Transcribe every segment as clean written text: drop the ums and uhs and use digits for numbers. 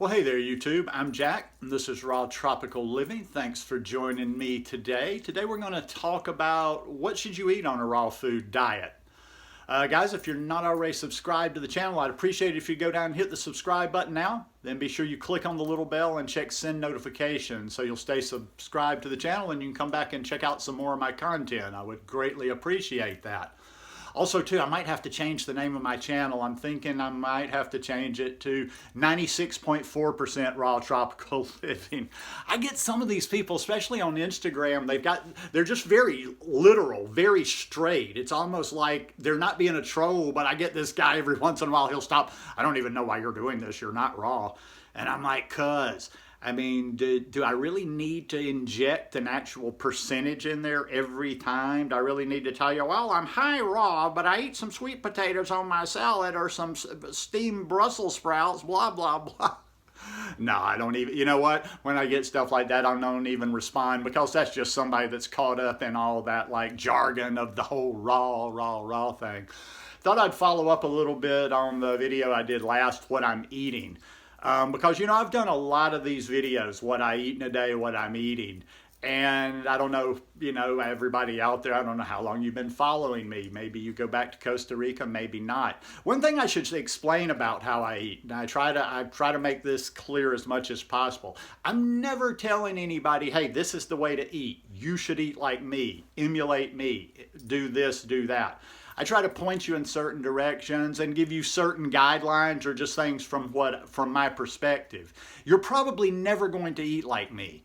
Well, hey there, YouTube. I'm Jack, and this is Raw Tropical Living. Thanks for joining me today. Today we're going to talk about what should you eat on a raw food diet. Guys, if you're not already subscribed to the channel, I'd appreciate it if you go down and hit the subscribe button now. Then be sure you click on the little bell and check send notifications so you'll stay subscribed to the channel and you can come back and check out some more of my content. I would greatly appreciate that. Also, too, I might have to change the name of my channel. I'm thinking I might have to change it to 96.4% Raw Tropical Living. I get some of these people, especially on Instagram, they're just very literal, very straight. It's almost like they're not being a troll, but I get this guy every once in a while, he'll stop, "I don't even know why you're doing this, you're not raw." And I'm like, I mean, do I really need to inject an actual percentage in there every time? Do I really need to tell you, well, I'm high raw, but I eat some sweet potatoes on my salad or some steamed Brussels sprouts, blah, blah, blah. No, I don't even, you know what? When I get stuff like that, I don't even respond because that's just somebody that's caught up in all that like jargon of the whole raw thing. Thought I'd follow up a little bit on the video I did last, what I'm eating. Because, you know, I've done a lot of these videos, what I eat in a day, what I'm eating. And I don't know, you know, everybody out there, I don't know how long you've been following me. Maybe you go back to Costa Rica, maybe not. One thing I should explain about how I eat, and I try to make this clear as much as possible. I'm never telling anybody, hey, this is the way to eat. You should eat like me, emulate me, do this, do that. I try to point you in certain directions and give you certain guidelines or just things from my perspective. You're probably never going to eat like me.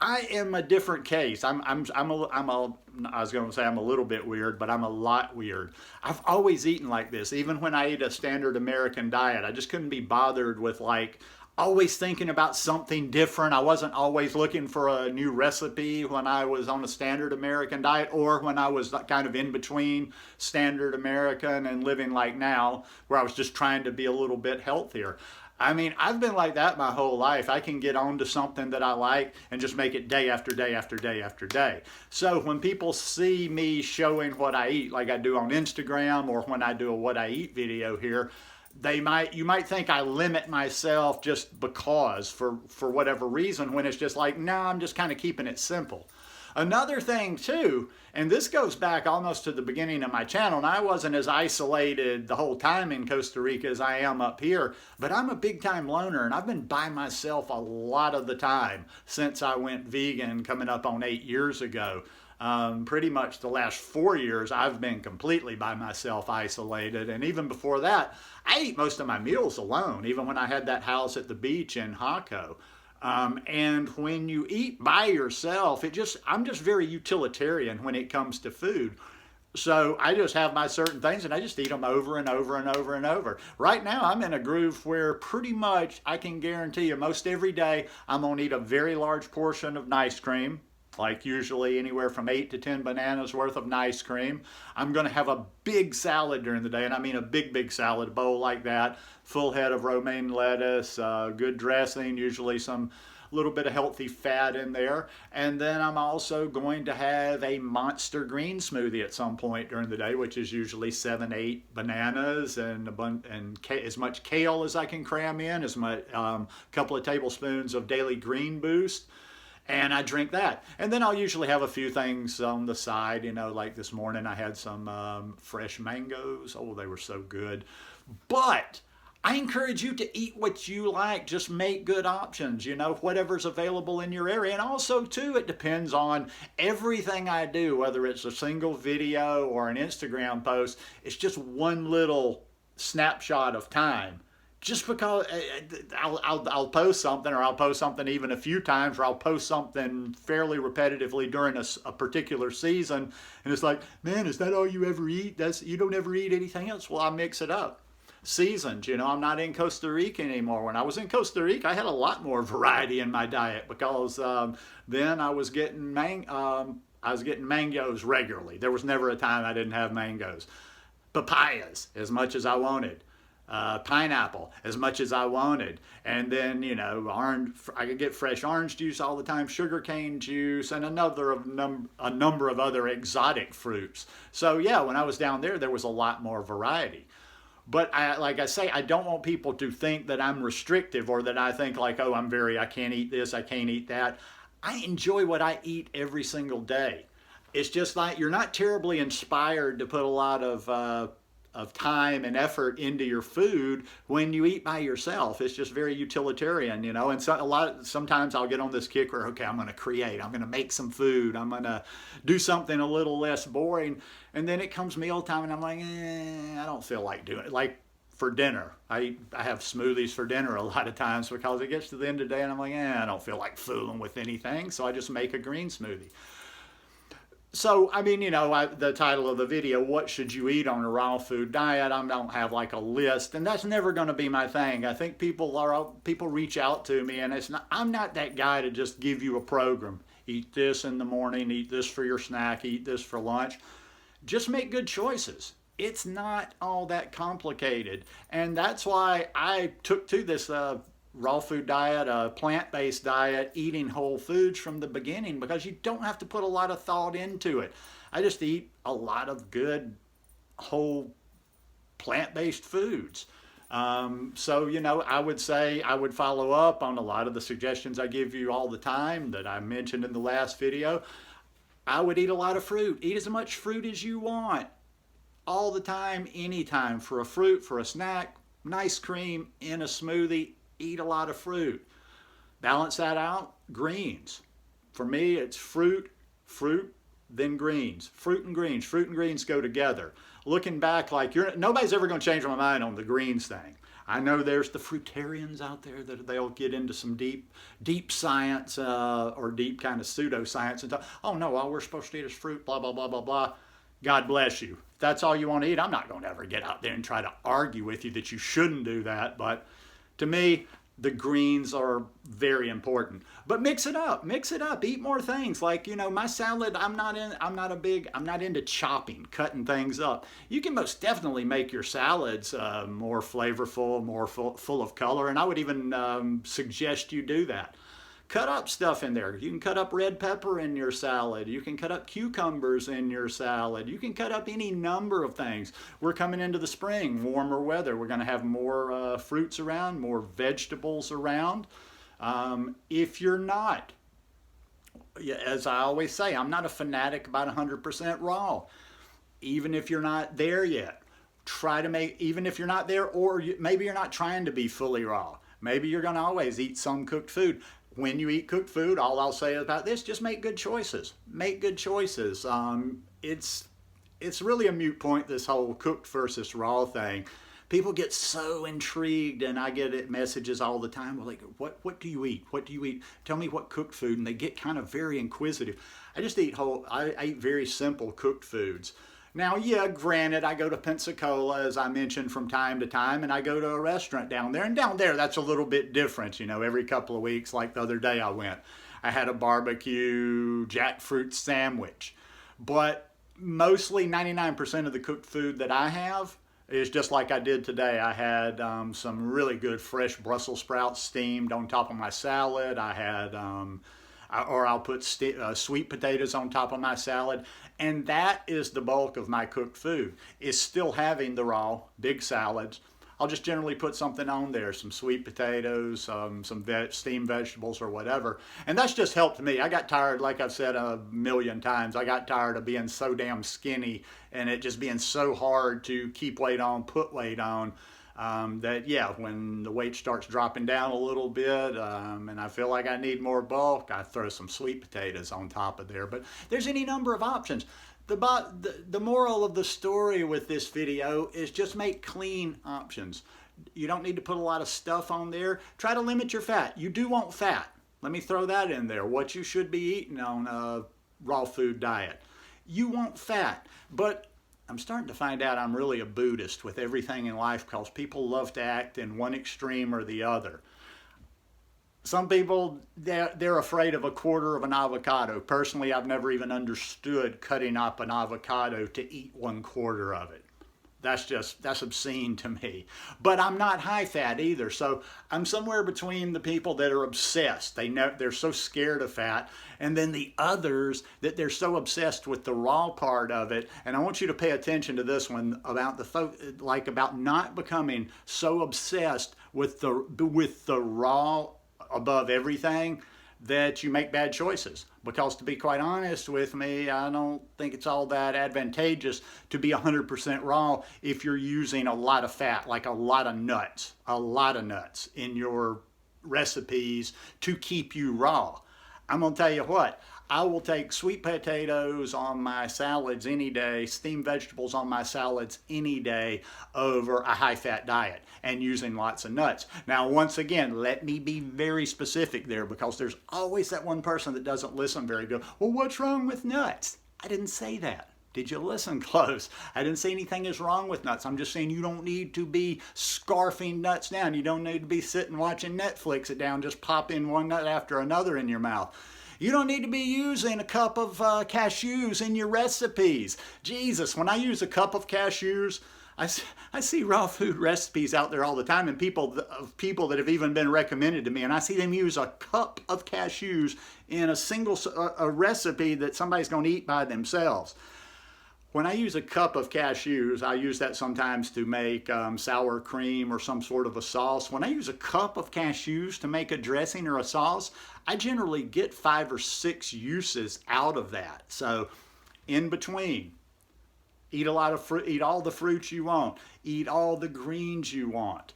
I am a different case. I was going to say I'm a little bit weird, but I'm a lot weird. I've always eaten like this, even when I ate a standard American diet. I just couldn't be bothered with like always thinking about something different. I wasn't always looking for a new recipe when I was on a standard American diet or when I was kind of in between standard American and living like now, where I was just trying to be a little bit healthier. I mean, I've been like that my whole life. I can get onto something that I like and just make it day after day after day after day. So when people see me showing what I eat, like I do on Instagram or when I do a what I eat video here, you might think I limit myself just because for whatever reason, when it's just like, no, I'm just kind of keeping it simple. Another thing too, and this goes back almost to the beginning of my channel, and I wasn't as isolated the whole time in Costa Rica as I am up here, but I'm a big time loner and I've been by myself a lot of the time since I went vegan coming up on 8 years ago. Pretty much the last 4 years I've been completely by myself, isolated, and even before that I eat most of my meals alone, even when I had that house at the beach in Jaco. And when you eat by yourself, I'm just very utilitarian when it comes to food. So I just have my certain things and I just eat them over and over and over and over. Right now I'm in a groove where pretty much I can guarantee you most every day I'm going to eat a very large portion of ice cream. Like usually anywhere from 8 to 10 bananas worth of ice cream. I'm going to have a big salad during the day, and I mean a big salad bowl like that, full head of romaine lettuce, good dressing, usually some little bit of healthy fat in there. And then I'm also going to have a monster green smoothie at some point during the day, which is usually 7, 8 bananas and as much kale as I can cram in, as much couple of tablespoons of daily green boost. And I drink that. And then I'll usually have a few things on the side, you know, like this morning I had some fresh mangoes. Oh, they were so good. But I encourage you to eat what you like. Just make good options, you know, whatever's available in your area. And also, too, it depends on everything I do, whether it's a single video or an Instagram post. It's just one little snapshot of time. Just because I'll post something, or I'll post something even a few times, or I'll post something fairly repetitively during a particular season, and it's like, man, is that all you ever eat? You don't ever eat anything else? Well, I mix it up. Seasons, you know, I'm not in Costa Rica anymore. When I was in Costa Rica, I had a lot more variety in my diet because then I was getting mangoes regularly. There was never a time I didn't have mangoes. Papayas, as much as I wanted. Pineapple as much as I wanted, and then, you know, I could get fresh orange juice all the time, sugarcane juice, and a number of other exotic fruits. So yeah, when I was down there was a lot more variety. But like I say, I don't want people to think that I'm restrictive or that I think like, oh, I can't eat this, I can't eat that. I enjoy what I eat every single day. It's just like you're not terribly inspired to put a lot of time and effort into your food when you eat by yourself. It's just very utilitarian, you know. And so sometimes I'll get on this kick where, okay, I'm going to create, I'm going to make some food, I'm going to do something a little less boring, and then it comes meal time and I'm like, I don't feel like doing it. Like for dinner, I have smoothies for dinner a lot of times because it gets to the end of the day and I'm like, I don't feel like fooling with anything, so I just make a green smoothie. So, I mean, you know, the title of the video, what should you eat on a raw food diet? I don't have like a list, and that's never going to be my thing. I think people reach out to me, and I'm not that guy to just give you a program. Eat this in the morning, eat this for your snack, eat this for lunch. Just make good choices. It's not all that complicated. And that's why I took to this raw food diet, a plant-based diet, eating whole foods from the beginning, because you don't have to put a lot of thought into it. I just eat a lot of good whole plant-based foods. So, you know, I would say I would follow up on a lot of the suggestions I give you all the time that I mentioned in the last video. I would eat a lot of fruit. Eat as much fruit as you want all the time, anytime, for a fruit, for a snack, nice cream in a smoothie. Eat a lot of fruit. Balance that out, greens. For me, it's fruit, then greens. Fruit and greens go together. Looking back, like nobody's ever going to change my mind on the greens thing. I know there's the fruitarians out there that they'll get into some deep science or deep kind of pseudoscience and talk, oh no, all we're supposed to eat is fruit, blah, blah, blah, blah, blah. God bless you. If that's all you want to eat, I'm not going to ever get out there and try to argue with you that you shouldn't do that, but to me, the greens are very important. But mix it up, eat more things. Like, you know, my salad, I'm not into chopping, cutting things up. You can most definitely make your salads more flavorful, more full of color, and I would even suggest you do that. Cut up stuff in there. You can cut up red pepper in your salad. You can cut up cucumbers in your salad. You can cut up any number of things. We're coming into the spring, warmer weather. We're going to have more fruits around, more vegetables around. If you're not, as I always say, I'm not a fanatic about 100% raw. Even if you're not there yet, try to make, even if you're not there, or maybe you're not trying to be fully raw. Maybe you're going to always eat some cooked food. When you eat cooked food, all I'll say about this, just make good choices. Make good choices. It's really a moot point, this whole cooked versus raw thing. People get so intrigued, and I get messages all the time. Well, like, what do you eat? What do you eat? Tell me what cooked food, and they get kind of very inquisitive. I just eat I eat very simple cooked foods. Now, yeah, granted, I go to Pensacola, as I mentioned, from time to time, and I go to a restaurant down there. And down there, that's a little bit different, you know, every couple of weeks. Like the other day I went, I had a barbecue jackfruit sandwich. But mostly 99% of the cooked food that I have is just like I did today. I had some really good fresh Brussels sprouts steamed on top of my salad. I had... or I'll put sweet potatoes on top of my salad. And that is the bulk of my cooked food, is still having the raw, big salads. I'll just generally put something on there, some sweet potatoes, some steamed vegetables or whatever. And that's just helped me. I got tired, like I've said a million times, I got tired of being so damn skinny and it just being so hard to keep weight on, put weight on. That, yeah, when the weight starts dropping down a little bit and I feel like I need more bulk, I throw some sweet potatoes on top of there. But there's any number of options. The moral of the story with this video is just make clean options. You don't need to put a lot of stuff on there. Try to limit your fat. You do want fat. Let me throw that in there. What you should be eating on a raw food diet. You want fat, but I'm starting to find out I'm really a Buddhist with everything in life because people love to act in one extreme or the other. Some people, they're afraid of a quarter of an avocado. Personally, I've never even understood cutting up an avocado to eat 1/4 of it. That's obscene to me. But I'm not high fat either. So I'm somewhere between the people that are obsessed. They're so scared of fat, and then the others that they're so obsessed with the raw part of it. And I want you to pay attention to this one about about not becoming so obsessed with the raw above everything that you make bad choices. Because to be quite honest with me, I don't think it's all that advantageous to be 100% raw if you're using a lot of fat, like a lot of nuts in your recipes to keep you raw. I'm gonna tell you what, I will take sweet potatoes on my salads any day, steamed vegetables on my salads any day over a high-fat diet and using lots of nuts. Now, once again, let me be very specific there, because there's always that one person that doesn't listen very good. Well, what's wrong with nuts? I didn't say that. Did you listen close? I didn't say anything is wrong with nuts. I'm just saying you don't need to be scarfing nuts down. You don't need to be sitting watching Netflix it down, just pop in one nut after another in your mouth. You don't need to be using a cup of cashews in your recipes. Jesus, when I use a cup of cashews, I see raw food recipes out there all the time, and people that have even been recommended to me, and I see them use a cup of cashews in a recipe that somebody's going to eat by themselves. When I use a cup of cashews, I use that sometimes to make sour cream or some sort of a sauce. When I use a cup of cashews to make a dressing or a sauce, I generally get 5 or 6 uses out of that. So in between, eat a lot of fruit, eat all the fruits you want, eat all the greens you want.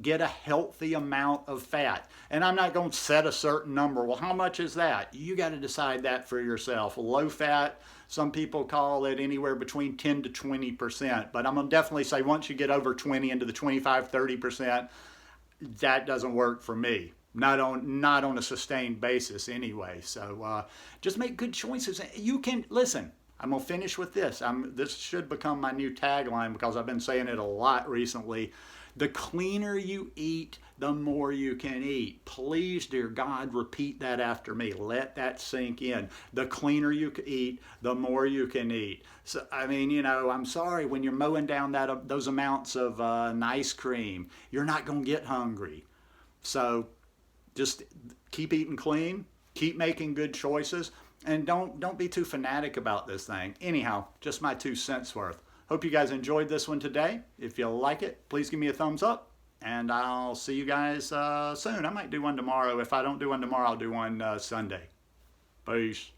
Get a healthy amount of fat. And I'm not going to set a certain number. Well, how much is that? You got to decide that for yourself. Low fat, some people call it anywhere between 10 to 20%. But I'm going to definitely say once you get over 20 into the 25, 30%, that doesn't work for me. Not on a sustained basis anyway. So just make good choices. You can, listen, I'm going to finish with this. This should become my new tagline, because I've been saying it a lot recently. The cleaner you eat, the more you can eat. Please, dear God, repeat that after me. Let that sink in. The cleaner you eat, the more you can eat. So, I mean, I'm sorry, when you're mowing down those amounts of ice cream, you're not going to get hungry. So just keep eating clean, keep making good choices, and don't be too fanatic about this thing. Anyhow, just my 2 cents worth. Hope you guys enjoyed this one today. If you like it, please give me a thumbs up, and I'll see you guys soon. I might do one tomorrow. If I don't do one tomorrow, I'll do one Sunday. Peace.